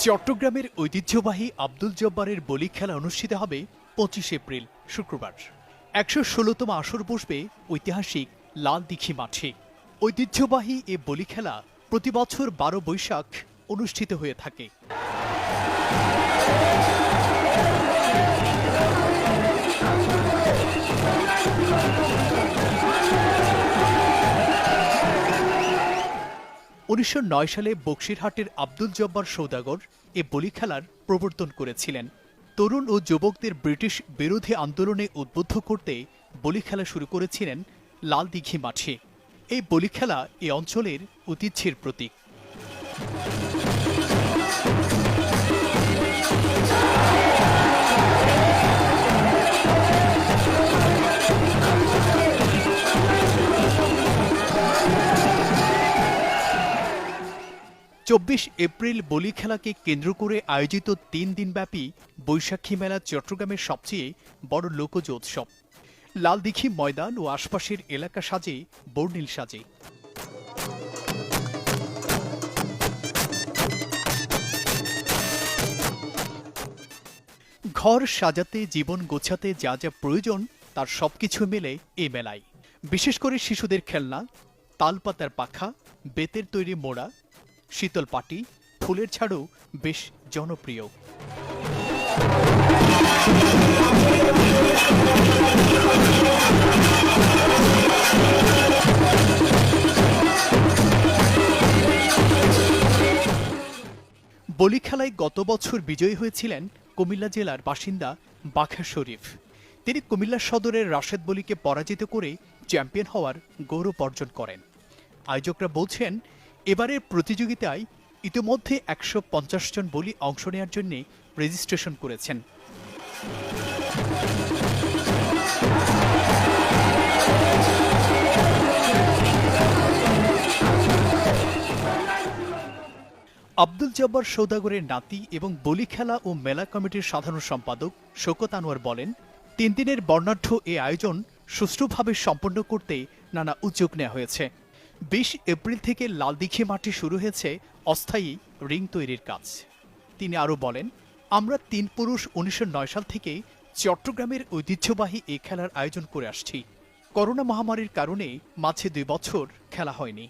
চট্টগ্রামের ঐতিহ্যবাহী আব্দুল জব্বারের বলি খেলা অনুষ্ঠিত হবে ২৫ এপ্রিল শুক্রবার। ১১৬তম আসর বসবে ঐতিহাসিক লালদীঘি মাঠে। ঐতিহ্যবাহী এ বলি খেলা প্রতি বছর ১২ বৈশাখ অনুষ্ঠিত হয়ে থাকে। ১৯০৯ সালে বক্সিরহাটের আব্দুল জব্বার সওদাগর এ বলি খেলার প্রবর্তন করেছিলেন। তরুণ ও যুবকদের ব্রিটিশ বিরোধী আন্দোলনে উদ্বুদ্ধ করতে বলি খেলা শুরু করেছিলেন লালদীঘি মাঠে। এই বলি খেলা এ অঞ্চলের ঐতিহ্যের প্রতীক। চব্বিশ এপ্রিল বলি খেলাকে কেন্দ্র করে আয়োজিত ৩ দিনব্যাপী বৈশাখী মেলা চট্টগ্রামের সবচেয়ে বড় লোকজ উৎসব। লালদীঘি ময়দান ও আশপাশের এলাকা সাজে বর্ণিল সাজে। ঘর সাজাতে, জীবন গোছাতে যা যা প্রয়োজন তার সবকিছু মেলে এই মেলায়। বিশেষ করে শিশুদের খেলনা, তালপাতার পাখা, বেতের তৈরি মোড়া, শীতল পাটি, ফুলের ঝাড়ু বেশ জনপ্রিয়। বলি খেলায় গত বছর বিজয়ী হয়েছিলেন কুমিল্লা জেলার বাসিন্দা বাঘা শরীফ। তিনি কুমিল্লা সদরের রাশেদ বলিকে পরাজিত করে চ্যাম্পিয়ন হওয়ার গৌরব অর্জন করেন। আয়োজকরা বলছেন, এবারের প্রতিযোগিতায় ইতিমধ্যে ১৫০ জন বলি অংশ নেওয়ার জন্য রেজিস্ট্রেশন করেছেন। আব্দুল জব্বার সওদাগরের নাতি এবং বলি খেলা ও মেলা কমিটির সাধারণ সম্পাদক শওকত আনোয়ার বলেন, ৩ দিনের বর্ণাঢ্য এ আয়োজন সুষ্ঠুভাবে সম্পন্ন করতে নানা উদ্যোগ নেওয়া হয়েছে। ২০ এপ্রিল থেকে লালদীঘি মাঠে শুরু হয়েছে অস্থায়ী রিং তৈরির কাজ। তিনি আরও বলেন, আমরা ৩ পুরুষ ১৯০৯ সাল থেকে চট্টগ্রামের ঐতিহ্যবাহী এই খেলার আয়োজন করে আসছি। করোনা মহামারীর কারণে মাঝে ২ বছর খেলা হয়নি।